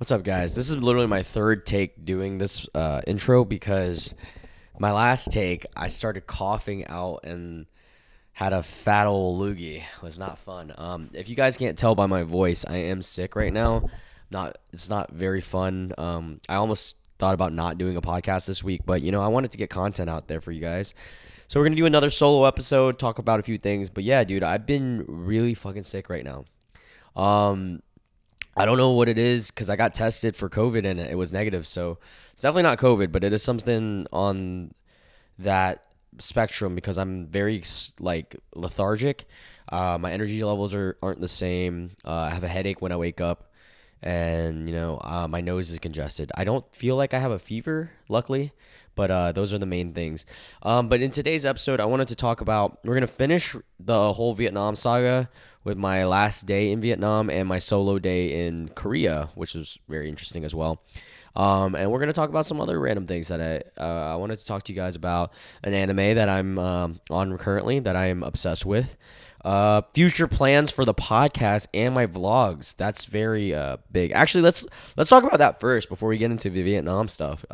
What's up, guys? This is literally my third take doing this intro because my last take, I started coughing out and had a fat old loogie. It was not fun. If you guys can't tell by my voice, I am sick right now. It's not very fun. I almost thought about not doing a podcast this week, but I wanted to get content out there for you guys. So we're gonna do another solo episode, talk about a few things. But yeah, dude, I've been really fucking sick right now. Um, I don't know what it is because I got tested for COVID and it was negative. So it's definitely not COVID, but it is something on that spectrum because I'm very like lethargic. My energy levels aren't the same. I have a headache when I wake up, and my nose is congested. I don't feel like I have a fever, luckily, but those are the main things. But in today's episode, I wanted to talk about we're gonna finish the whole Vietnam saga with my last day in Vietnam and my solo day in Korea, which is very interesting as well. And we're gonna talk about some other random things that I wanted to talk to you guys about. An anime that I'm on currently that I am obsessed with. Future plans for the podcast and my vlogs. That's very big. Actually, let's talk about that first before we get into the Vietnam stuff.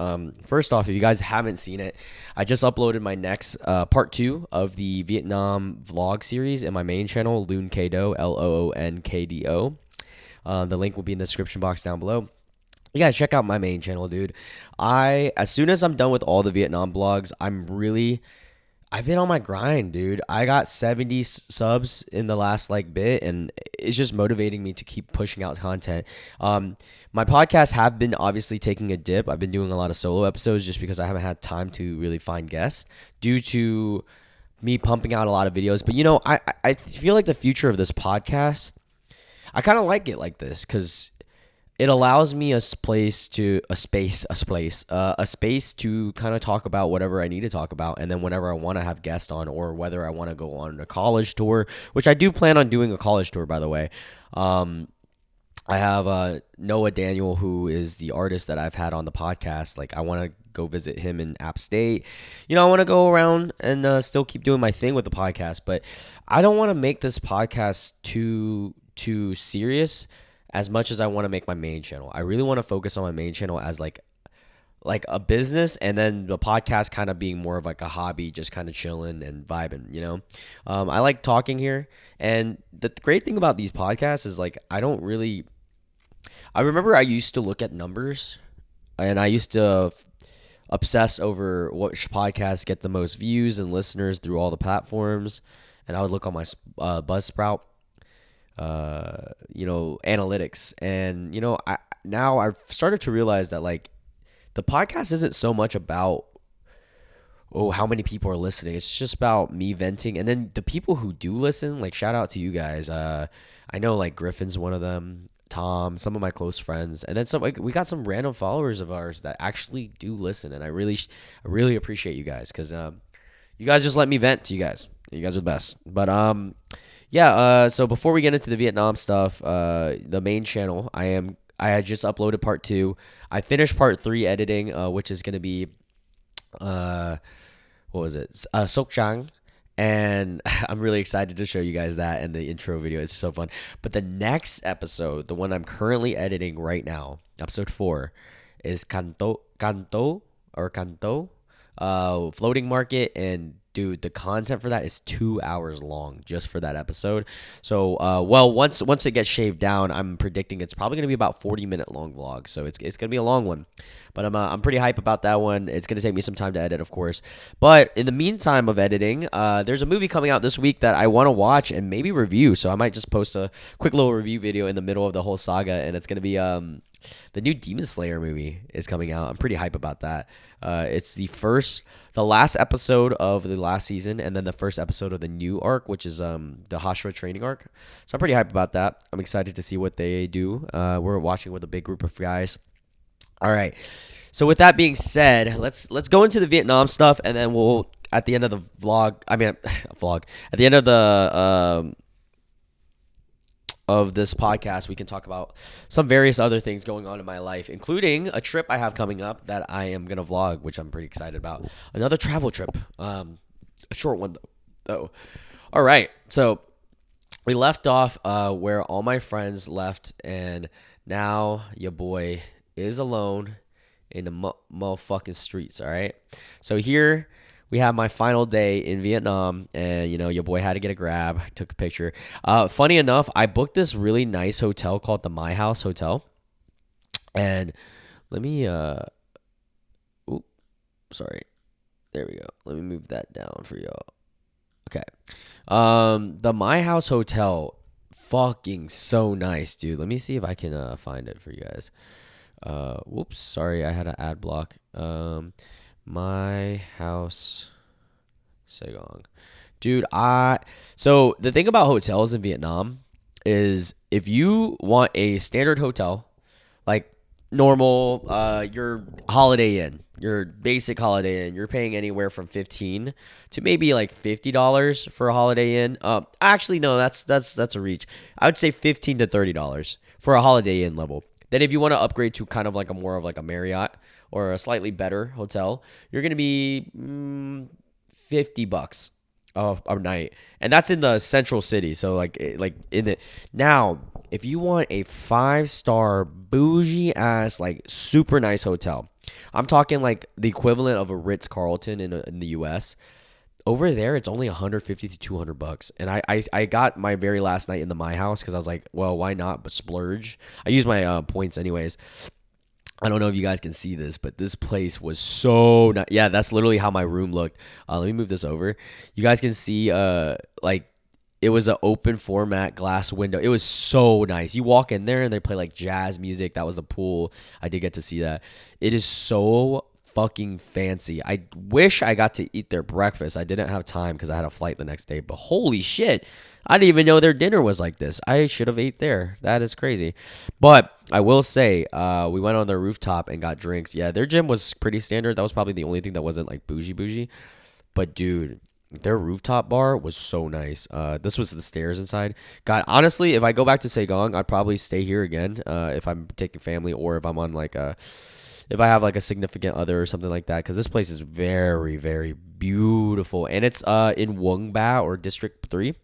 First off, if you guys haven't seen it, I just uploaded my next part 2 of the Vietnam vlog series in my main channel, Loon Kdo, LOONKDO. The link will be in the description box down below. You guys check out my main channel, dude. As soon as I'm done with all the Vietnam vlogs, I've been on my grind, dude. I got 70 subs in the last bit, and it's just motivating me to keep pushing out content. My podcasts have been obviously taking a dip. I've been doing a lot of solo episodes just because I haven't had time to really find guests due to me pumping out a lot of videos. But I feel like the future of this podcast, I kind of like it like this because it allows me a space to kind of talk about whatever I need to talk about, and then whenever I want to have guests on, or whether I want to go on a college tour, which I do plan on doing a college tour, by the way. I have Noah Daniel, who is the artist that I've had on the podcast. I want to go visit him in App State. I want to go around and still keep doing my thing with the podcast, but I don't want to make this podcast too serious as much as I want to make my main channel. I really want to focus on my main channel as like a business, and then the podcast kind of being more of like a hobby, just kind of chilling and vibing. I like talking here, and the great thing about these podcasts is I remember I used to look at numbers, and I used to obsess over which podcasts get the most views and listeners through all the platforms, and I would look on my Buzzsprout analytics, and I've started to realize that the podcast isn't so much about how many people are listening. It's just about me venting, and then the people who do listen, shout out to you guys. I know Griffin's one of them, Tom, some of my close friends, and then some we got some random followers of ours that actually do listen, and I really appreciate you guys because you guys just let me vent to you guys. You guys are the best. But so before we get into the Vietnam stuff, the main channel, I had just uploaded part 2. I finished part 3 editing, which is gonna be what was it? Sok Chang. And I'm really excited to show you guys that and the intro video. It's so fun. But the next episode, the one I'm currently editing right now, episode 4, is Canto, Floating Market. And dude, the content for that is 2 hours long just for that episode. So, once it gets shaved down, I'm predicting it's probably gonna be about 40-minute long vlog. So it's gonna be a long one, but I'm pretty hype about that one. It's gonna take me some time to edit, of course. But in the meantime of editing, there's a movie coming out this week that I want to watch and maybe review. So I might just post a quick little review video in the middle of the whole saga, and it's gonna be the new Demon Slayer movie is coming out. I'm pretty hype about that. It's the last episode of the last season, and then the first episode of the new arc, which is the Hashira training arc. So I'm pretty hyped about that. I'm excited to see what they do. We're watching with a big group of guys. All right. So with that being said, let's go into the Vietnam stuff, and then we'll at the end of the vlog. I mean, vlog at the end of the of this podcast, we can talk about some various other things going on in my life, including a trip I have coming up that I am going to vlog, which I'm pretty excited about. Another travel trip. A short one, though. All right. So we left off where all my friends left, and Now your boy is alone in the motherfucking streets. All right. So here we have my final day in Vietnam, and your boy had to get a grab. Took a picture. Funny enough, I booked this really nice hotel called the My House Hotel, and let me oop, sorry. There we go. Let me move that down for y'all. Okay. The My House Hotel, fucking so nice, dude. Let me see if I can find it for you guys. Whoops, sorry, I had an ad block. My House Saigon. Dude, so the thing about hotels in Vietnam is if you want a standard hotel, like normal, your Holiday Inn, your basic Holiday Inn, you're paying anywhere from 15 to maybe like $50 for a Holiday Inn. Actually, no, that's a reach. I would say $15 to $30 for a Holiday Inn level. Then if you want to upgrade to kind of like a more of like a Marriott or a slightly better hotel, you're gonna be $50 a night, and that's in the central city. So like in the now, if you want a 5-star bougie ass like super nice hotel, I'm talking like the equivalent of a Ritz-Carlton in the U.S. Over there, it's only $150 to $200, and I got my very last night in My House because I was like, well, why not? But splurge. I use my points anyways. I don't know if you guys can see this, but this place was so nice. Yeah, that's literally how my room looked. Let me move this over. You guys can see, like, it was an open format glass window. It was so nice. You walk in there and they play like jazz music. That was the pool. I did get to see that. It is so fucking fancy. I wish I got to eat their breakfast. I didn't have time because I had a flight the next day. But holy shit, I didn't even know their dinner was like this. I should have ate there. That is crazy. But I will say, we went on their rooftop and got drinks. Yeah, their gym was pretty standard. That was probably the only thing that wasn't like bougie. But dude, their rooftop bar was so nice. This was the stairs inside. God, honestly, if I go back to Saigon, I'd probably stay here again. If I'm taking family or if I'm on like if I have like a significant other or something like that, because this place is very, very beautiful, and it's in Vuong Ba or District 3.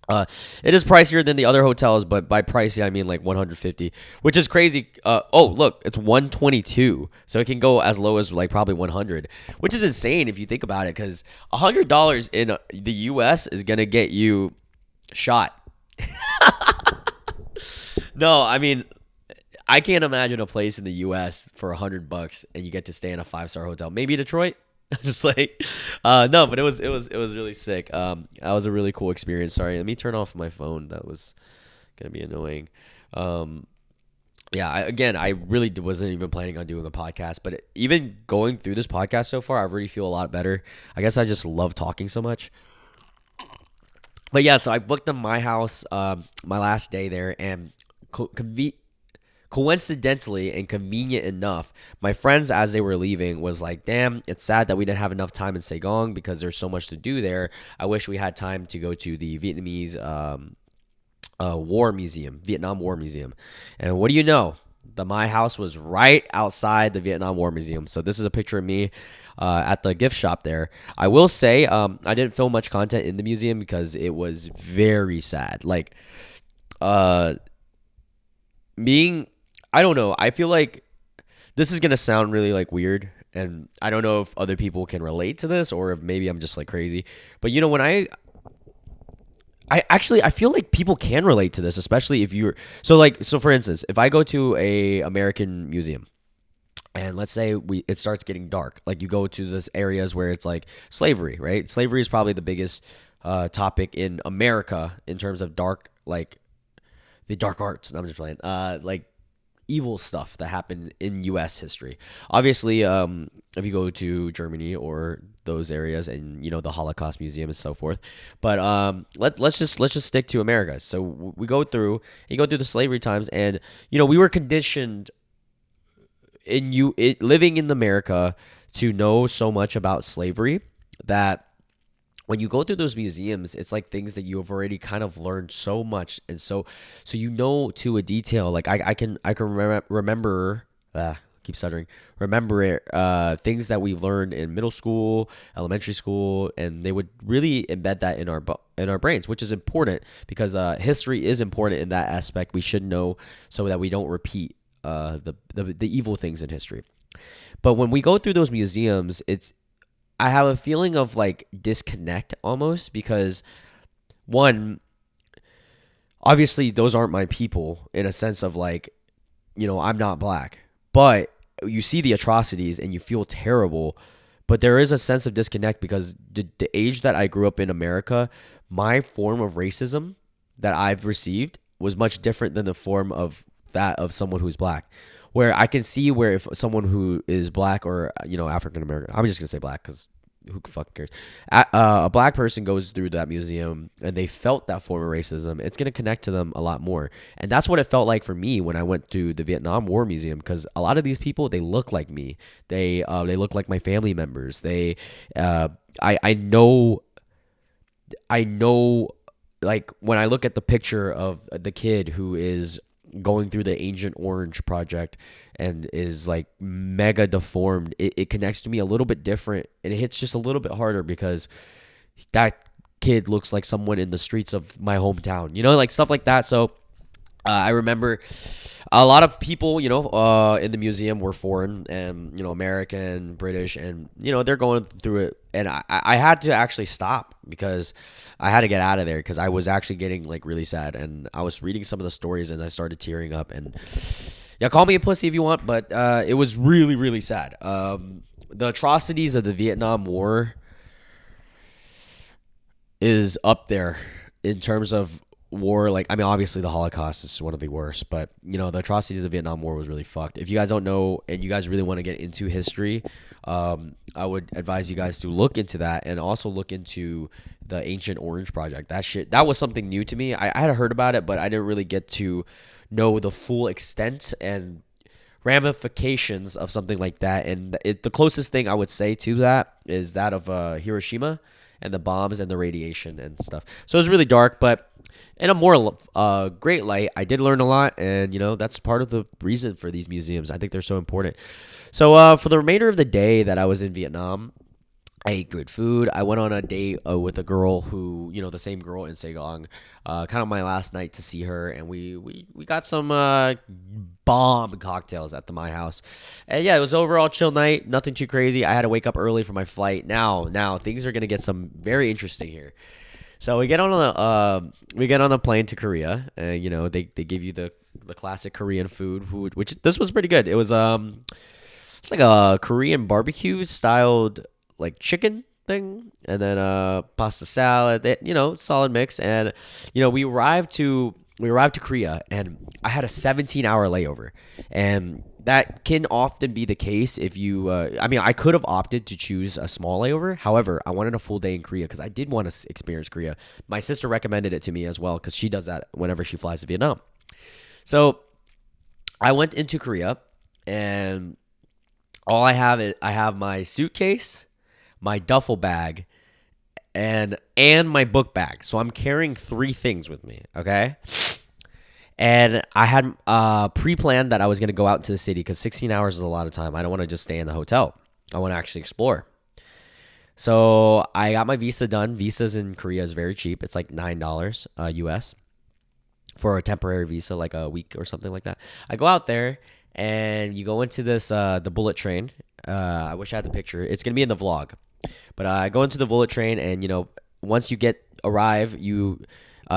It is pricier than the other hotels, but by pricey I mean like 150, which is crazy. Oh look, it's 122, so it can go as low as like probably 100, which is insane if you think about it, because $100 in the U.S. is gonna get you shot. No, I mean, I can't imagine a place in the U.S. for $100 and you get to stay in a 5-star hotel. Maybe Detroit. Just like, no, but it was really sick. That was a really cool experience. Sorry, let me turn off my phone. That was gonna be annoying. Yeah, I really wasn't even planning on doing a podcast, but even going through this podcast so far, I really feel a lot better. I guess I just love talking so much. But yeah, so I booked My House, my last day there, and coincidentally and convenient enough, my friends, as they were leaving, was like, damn, it's sad that we didn't have enough time in Saigon because there's so much to do there. I wish we had time to go to the Vietnamese Vietnam War Museum. And what do you know? My house was right outside the Vietnam War Museum. So this is a picture of me at the gift shop there. I will say I didn't film much content in the museum because it was very sad. Like, I don't know. I feel like this is going to sound really like weird, and I don't know if other people can relate to this or if maybe I'm just like crazy. But when I feel like people can relate to this, especially if you're so for instance, if I go to a American museum and let's say it starts getting dark, like you go to this areas where it's like slavery, right? Slavery is probably the biggest topic in America in terms of dark, like the dark arts. I'm just playing. Like evil stuff that happened in U.S. history. Obviously, if you go to Germany or those areas, and the Holocaust Museum and so forth. But let's just stick to America. So you go through the slavery times, and we were conditioned living in America to know so much about slavery that when you go through those museums, it's like things that you have already kind of learned so much, and so to a detail. Like I can remember. keep stuttering. Remember it, things that we learned in middle school, elementary school, and they would really embed that in our brains, which is important because history is important in that aspect. We should know so that we don't repeat the evil things in history. But when we go through those museums, I have a feeling of like disconnect almost because one, obviously those aren't my people in a sense of like, I'm not black, but you see the atrocities and you feel terrible. But there is a sense of disconnect because the age that I grew up in America, my form of racism that I've received was much different than the form of that of someone who's black. Where I can see where if someone who is black or African American, I'm just gonna say black because who fucking cares? A black person goes through that museum and they felt that form of racism, it's gonna connect to them a lot more, and that's what it felt like for me when I went to the Vietnam War Museum because a lot of these people they look like me, they look like my family members. I know like when I look at the picture of the kid who is going through the Ancient Orange project and is like mega deformed, it connects to me a little bit different and it hits just a little bit harder because that kid looks like someone in the streets of my hometown, like stuff like that. So I remember a lot of people, in the museum were foreign and, American, British, and, they're going through it. And I had to actually stop because I had to get out of there because I was actually getting like really sad. And I was reading some of the stories and I started tearing up. And yeah, call me a pussy if you want, but it was really, really sad. The atrocities of the Vietnam War is up there in terms of war. Like, I mean, obviously the Holocaust is one of the worst, but the atrocities of the Vietnam War was really fucked. If you guys don't know and you guys really want to get into history, I would advise you guys to look into that and also look into the Ancient Orange Project. That was something new to me. I had heard about it, but I didn't really get to know the full extent and ramifications of something like that. And the closest thing I would say to that is that of Hiroshima and the bombs and the radiation and stuff. So it was really dark, but in a more great light, I did learn a lot, and that's part of the reason for these museums. I think they're so important. So for the remainder of the day that I was in Vietnam, I ate good food. I went on a date with a girl who, the same girl in Saigon. Kind of my last night to see her, and we got some bomb cocktails at my house. And yeah, it was overall chill night. Nothing too crazy. I had to wake up early for my flight. Now things are gonna get some very interesting here. So we get on the plane to Korea, and they give you the classic Korean food, which this was pretty good. It was it's like a Korean barbecue styled like chicken thing, and then pasta salad, solid mix. And we arrived to Korea, and I had a 17-hour layover, and that can often be the case if you I could have opted to choose a small layover. However, I wanted a full day in Korea because I did want to experience Korea. My sister recommended it to me as well because she does that whenever she flies to Vietnam. So I went into Korea, and all I have my suitcase, my duffel bag, and my book bag. So I'm carrying 3 things with me, okay? And I had pre-planned that I was going to go out into the city because 16 hours is a lot of time. I don't want to just stay in the hotel. I want to actually explore. So I got my visa done. Visas in Korea is very cheap. It's like $9 US for a temporary visa, like a week or something like that. I go out there, and you go into this the bullet train. I wish I had the picture. It's going to be in the vlog. But I go into the bullet train, and once you arrive,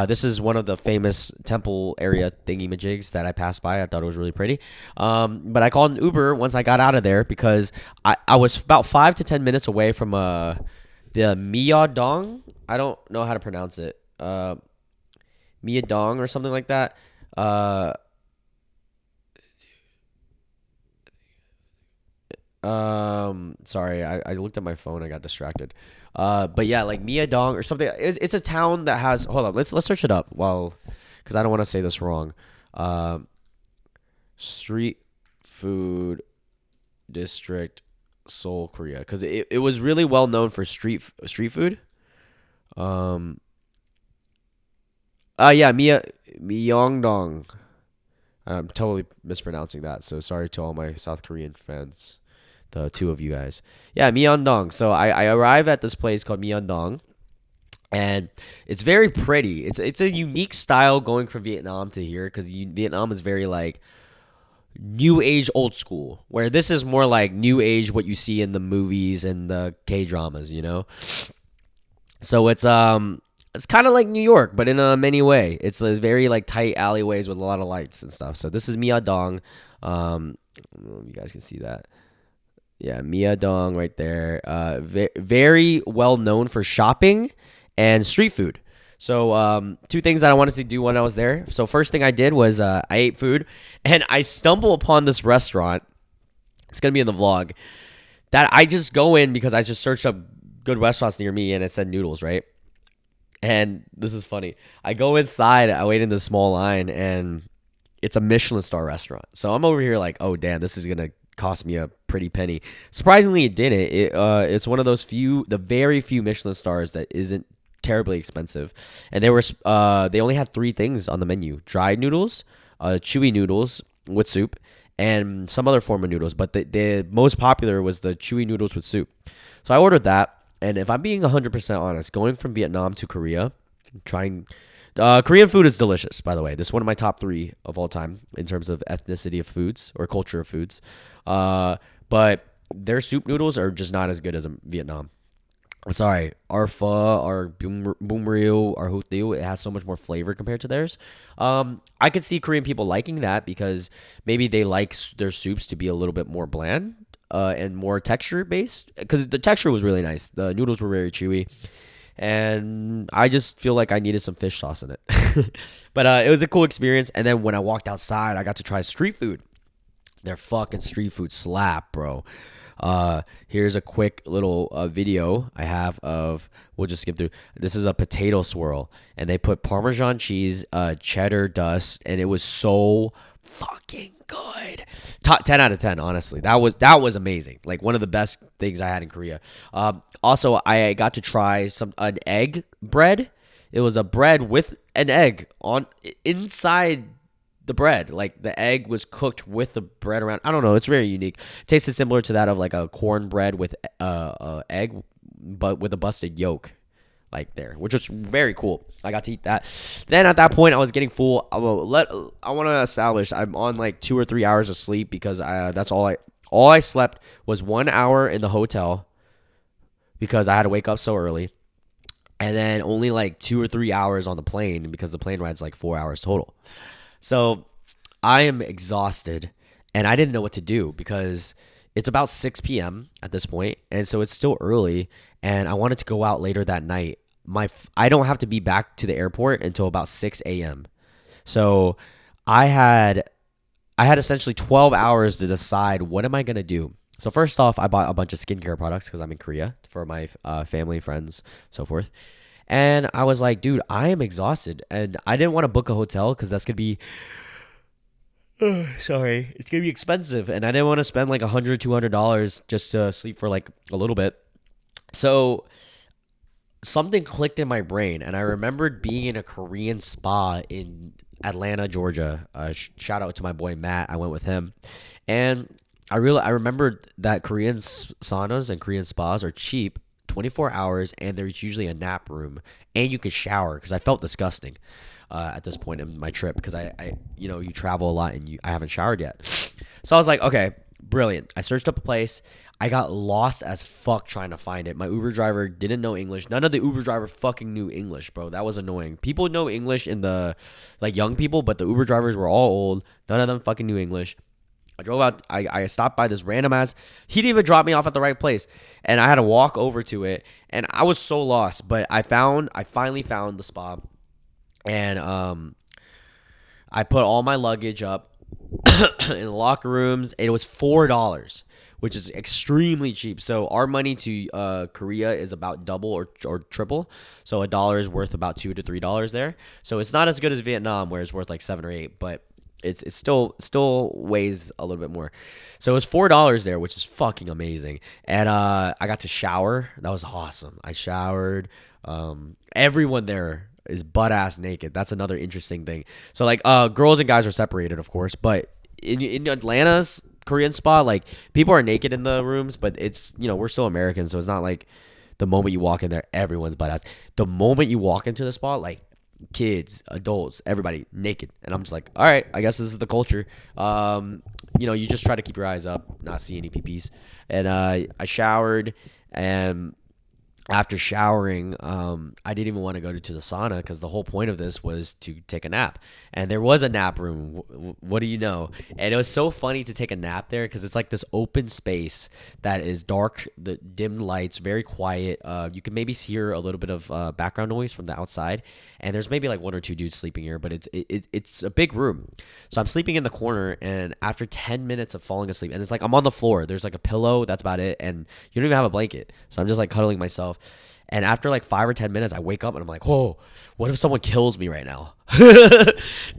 this is one of the famous temple area thingy-majigs that I passed by. I thought it was really pretty. But I called an Uber once I got out of there because I was about 5 to 10 minutes away from the Myeongdong. I don't know how to pronounce it. Myeongdong or something like that. Sorry, I looked at my phone. I got distracted. But yeah, like Myeongdong or something. It's a town that has. Hold on, let's search it up. Because I don't want to say this wrong. Street food district, Seoul, Korea. Because it was really well known for street food. Yeah, Myeongdong. I'm totally mispronouncing that, so sorry to all my South Korean fans, the two of you guys. Yeah, Myeongdong. So I arrive at this place called Myeongdong, and it's very pretty. It's a unique style going from Vietnam to here because Vietnam is very like new age old school, where this is more like new age what you see in the movies and the K dramas, you know. So it's kind of like New York, but in a many way. It's very like tight alleyways with a lot of lights and stuff. So this is Myeongdong. I don't know if you guys can see that. Yeah, Myeongdong right there. Very well known for shopping and street food. So two things that I wanted to do when I was there. So first thing I did was I ate food, and I stumble upon this restaurant. It's gonna be in the vlog that I just go in because I just searched up good restaurants near me, and it said noodles, right? And this is funny. I go inside, I wait in the small line, and it's a Michelin star restaurant. So I'm over here like, oh damn, this is gonna cost me a pretty penny. Surprisingly, it didn't. It's one of those the very few Michelin stars that isn't terribly expensive. And they only had three things on the menu: dried noodles, chewy noodles with soup, and some other form of noodles. But the most popular was the chewy noodles with soup. So I ordered that. And if I'm being 100% honest, going from Vietnam to Korea, trying Korean food is delicious, by the way. This is one of my top three of all time in terms of ethnicity of foods or culture of foods. But their soup noodles are just not as good as Vietnam. I'm sorry, our pho, our bum ryu, our hủ tiếu, it has so much more flavor compared to theirs. I could see Korean people liking that because maybe they like their soups to be a little bit more bland and more texture based because the texture was really nice. The noodles were very chewy, and I just feel like I needed some fish sauce in it. But it was a cool experience. And then when I walked outside, I got to try street food. Their fucking street food slap, bro. Here's a quick little video I have of, we'll just skip through. This is a potato swirl, and they put Parmesan cheese, cheddar dust, and it was so fucking good. Top 10 out of 10, honestly. That was amazing. Like one of the best things I had in Korea. Also, I got to try an egg bread. It was a bread with an egg on inside the bread. Like the egg was cooked with the bread around. I don't know. It's very unique. It tasted similar to that of like a cornbread with egg, but with a busted yolk, like there, which was very cool. I got to eat that. Then at that point, I was getting full. I want to establish I'm on like 2 or 3 hours of sleep because that's all I slept was 1 hour in the hotel because I had to wake up so early. And then only like 2 or 3 hours on the plane because the plane ride's like 4 hours total. So I am exhausted, and I didn't know what to do because it's about 6 p.m. at this point, and so it's still early, and I wanted to go out later that night. I don't have to be back to the airport until about 6 a.m. So I had essentially 12 hours to decide what am I going to do. So first off, I bought a bunch of skincare products because I'm in Korea for my family, friends, so forth. And I was like, dude, I am exhausted. And I didn't want to book a hotel because that's going to be, sorry, it's going to be expensive. And I didn't want to spend like $100, $200 just to sleep for like a little bit. So something clicked in my brain. And I remembered being in a Korean spa in Atlanta, Georgia. Shout out to my boy, Matt. I went with him. And I remembered that Korean saunas and Korean spas are cheap. 24 hours, and there's usually a nap room, and you could shower because I felt disgusting at this point in my trip because I you travel a lot and I haven't showered yet. So I was like, okay, brilliant. I searched up a place. I got lost as fuck trying to find it. My Uber driver didn't know English. None of the Uber driver fucking knew English, bro. That was annoying. People know English in the like young people, but the Uber drivers were all old. None of them fucking knew English. I drove out. I stopped by this random ass. He didn't even drop me off at the right place, and I had to walk over to it. And I was so lost, but I finally found the spa, and I put all my luggage up in the locker rooms. It was $4, which is extremely cheap. So our money to Korea is about double or triple. So $1 is worth about $2 to $3 there. So it's not as good as Vietnam, where it's worth like 7 or 8, but it's still weighs a little bit more. So it was $4 there, which is fucking amazing. And I got to shower. That was awesome. I showered. Everyone there, is butt ass naked. That's another interesting thing. So like girls and guys are separated, of course, but in Atlanta's Korean spa, like people are naked in the rooms, but it's we're still Americans, so it's not like the moment you walk in there, everyone's butt ass. The moment you walk into the spa, like kids, adults, everybody naked, and I'm just like, all right, I guess this is the culture. You just try to keep your eyes up, not see any peepees. And I showered, and after showering, I didn't even want to go to the sauna because the whole point of this was to take a nap. And there was a nap room. What do you know? And it was so funny to take a nap there because it's like this open space that is dark, the dim lights, very quiet. You can maybe hear a little bit of background noise from the outside. And there's maybe like one or two dudes sleeping here, but it's a big room. So I'm sleeping in the corner, and after 10 minutes of falling asleep, and it's like I'm on the floor. There's like a pillow. That's about it. And you don't even have a blanket. So I'm just like cuddling myself. And after like 5 or 10 minutes, I wake up and I'm like, whoa, what if someone kills me right now?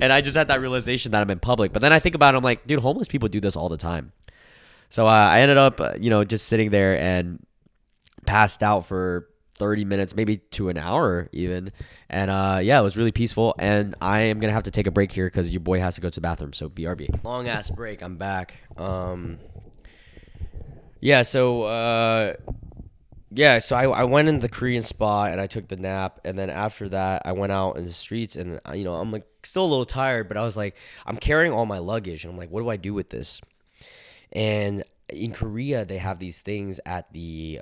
And I just had that realization that I'm in public. But then I think about it, I'm like, dude, homeless people do this all the time. So I ended up, just sitting there and passed out for 30 minutes, maybe to an hour even. And it was really peaceful. And I am going to have to take a break here because your boy has to go to the bathroom. So BRB. Long ass break. I'm back. So I went in the Korean spa and I took the nap, and then after that I went out in the streets, and I'm like still a little tired, but I was like, I'm carrying all my luggage and I'm like, what do I do with this? And in Korea they have these things at the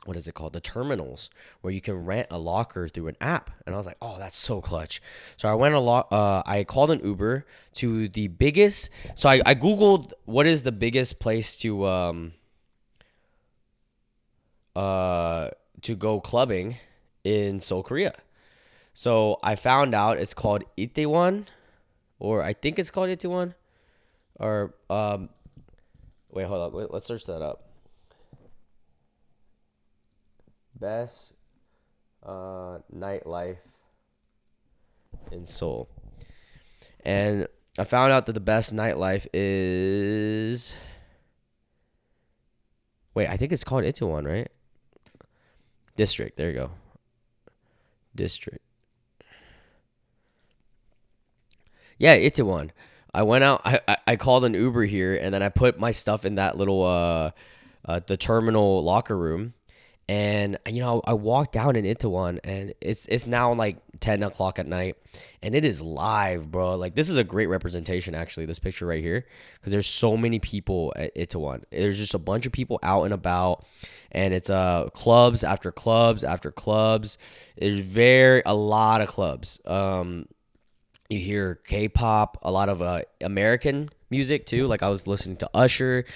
what is it called? The terminals, where you can rent a locker through an app. And I was like, oh, that's so clutch. So I called an Uber to the biggest. So I Googled what is the biggest place to go clubbing in Seoul, Korea. So I found out it's called Itaewon, or I think it's called Itaewon, or wait, hold up, let's search that up. Best nightlife in Seoul, and I found out that the best nightlife is. Wait, I think it's called Itaewon, right? District. There you go. District. Yeah, Itaewon. I went out. I called an Uber here, and then I put my stuff in that little the terminal locker room. And I walked down in Itaewon, and it's now like 10 o'clock at night, and it is live, bro. Like, this is a great representation, actually, this picture right here, because there's so many people at Itaewon. There's just a bunch of people out and about, and it's clubs after clubs after clubs. There's a lot of clubs. You hear K-pop, a lot of American music too. Like, I was listening to Usher,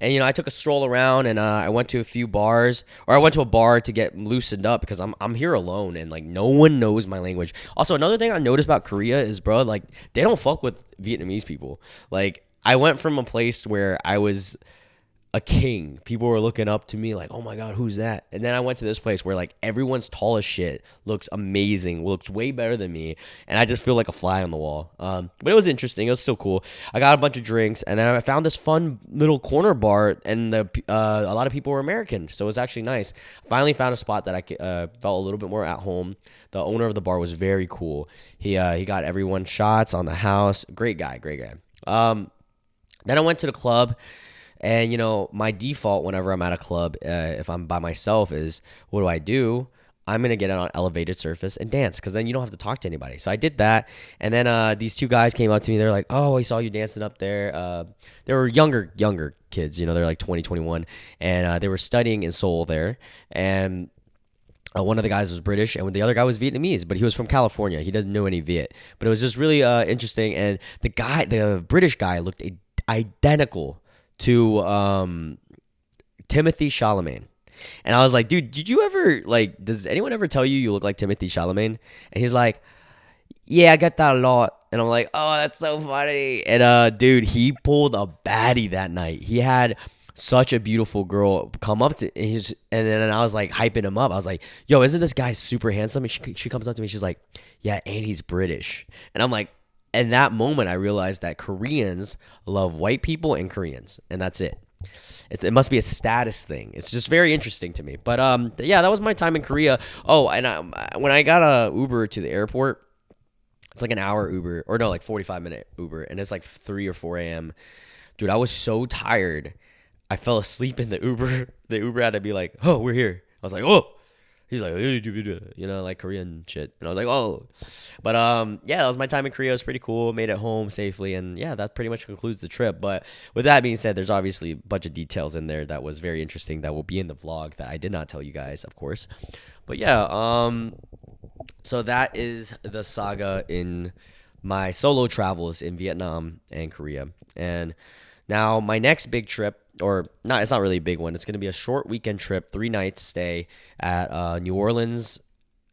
and I took a stroll around, and I went to a few bars, or I went to a bar to get loosened up because I'm here alone, and like no one knows my language. Also, another thing I noticed about Korea is, bro, like they don't fuck with Vietnamese people. Like, I went from a place where I was a king. People were looking up to me like, oh my God, who's that? And then I went to this place where like everyone's tall as shit, looks amazing, looks way better than me. And I just feel like a fly on the wall. But it was interesting. It was so cool. I got a bunch of drinks, and then I found this fun little corner bar, and a lot of people were American. So it was actually nice. Finally found a spot that I felt a little bit more at home. The owner of the bar was very cool. He got everyone shots on the house. Great guy. Then I went to the club. And, my default whenever I'm at a club, if I'm by myself, is what do? I'm going to get on elevated surface and dance, because then you don't have to talk to anybody. So I did that. And then these two guys came up to me. They're like, oh, I saw you dancing up there. They were younger kids. They're like 20, 21. And they were studying in Seoul there. And one of the guys was British, and the other guy was Vietnamese, but he was from California. He doesn't know any Viet. But it was just really interesting. And the British guy looked identical to Timothy Chalamet. And I was like, dude, did you ever, like, does anyone ever tell you look like Timothy Chalamet? And he's like, yeah, I get that a lot. And I'm like, oh, that's so funny. And dude, he pulled a baddie that night. He had such a beautiful girl come up to and then I was like hyping him up. I was like, yo, isn't this guy super handsome? And she comes up to me, she's like, yeah, and he's British. And I'm like, in that moment, I realized that Koreans love white people and Koreans, and that's it. it must be a status thing. It's just very interesting to me. But yeah, that was my time in Korea. Oh, and when I got a Uber to the airport, it's like an hour Uber, or no, like 45-minute Uber, and it's like 3 or 4 a.m. Dude, I was so tired. I fell asleep in the Uber. The Uber had to be like, "Oh, we're here." I was like, "Oh." He's like, like Korean shit, and I was like, "Oh." But yeah, that was my time in Korea. It was pretty cool. Made it home safely, and yeah, that pretty much concludes the trip. But with that being said, there's obviously a bunch of details in there that was very interesting that will be in the vlog that I did not tell you guys, of course. But yeah, so that is the saga in my solo travels in Vietnam and Korea. And now my next big trip, or not, it's not really a big one. It's going to be a short weekend trip, 3 nights stay at New Orleans,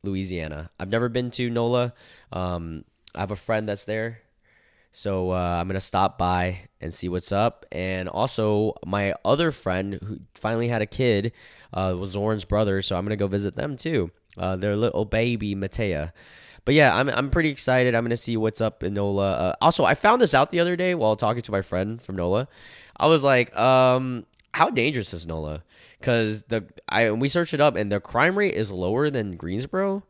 Louisiana. I've never been to NOLA. I have a friend that's there. So I'm going to stop by and see what's up. And also, my other friend who finally had a kid was Zoran's brother. So I'm going to go visit them too. Their little baby, Matea. But yeah, I'm pretty excited. I'm going to see what's up in NOLA. Also, I found this out the other day while talking to my friend from NOLA. I was like, how dangerous is NOLA? Because we searched it up, and the crime rate is lower than Greensboro,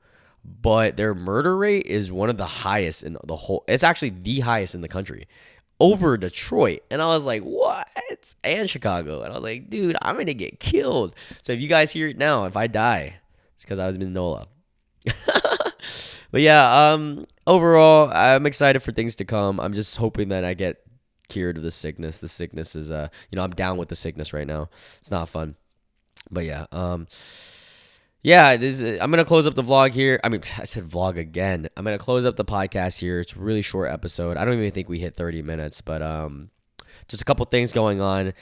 but their murder rate is one of the highest in the whole. It's actually the highest in the country, over Detroit. And I was like, what? And Chicago. And I was like, dude, I'm gonna get killed. So if you guys hear it now, if I die, it's because I was in NOLA. But yeah, overall, I'm excited for things to come. I'm just hoping that I get cured of the sickness. The sickness is, I'm down with the sickness right now. It's not fun. But yeah, yeah, I'm going to close up the vlog here. I mean, I said vlog again. I'm going to close up the podcast here. It's a really short episode. I don't even think we hit 30 minutes, but just a couple things going on.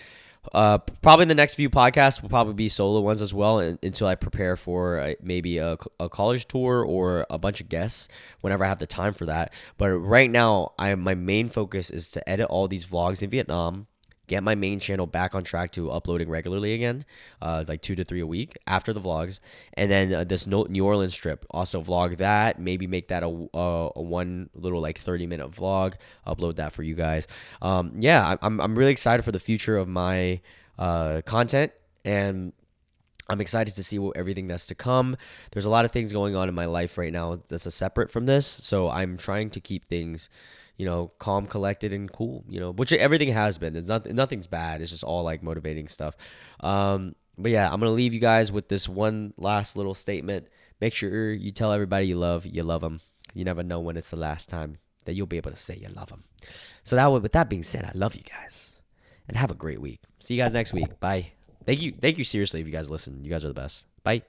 Probably the next few podcasts will probably be solo ones as well until I prepare for maybe a college tour or a bunch of guests whenever I have the time for that. But right now, my main focus is to edit all these vlogs in Vietnam, get my main channel back on track to uploading regularly again, like 2 to 3 a week after the vlogs, and then this New Orleans trip, also vlog that, maybe make that a one little like 30-minute vlog, upload that for you guys. Yeah, I'm really excited for the future of my content, and I'm excited to see everything that's to come. There's a lot of things going on in my life right now that's separate from this, so I'm trying to keep things, calm, collected, and cool, which everything has been. It's nothing's bad. It's just all like motivating stuff. But yeah, I'm going to leave you guys with this one last little statement. Make sure you tell everybody you love them. You never know when it's the last time that you'll be able to say you love them. So with that being said, I love you guys and have a great week. See you guys next week. Bye. Thank you seriously if you guys listen. You guys are the best. Bye.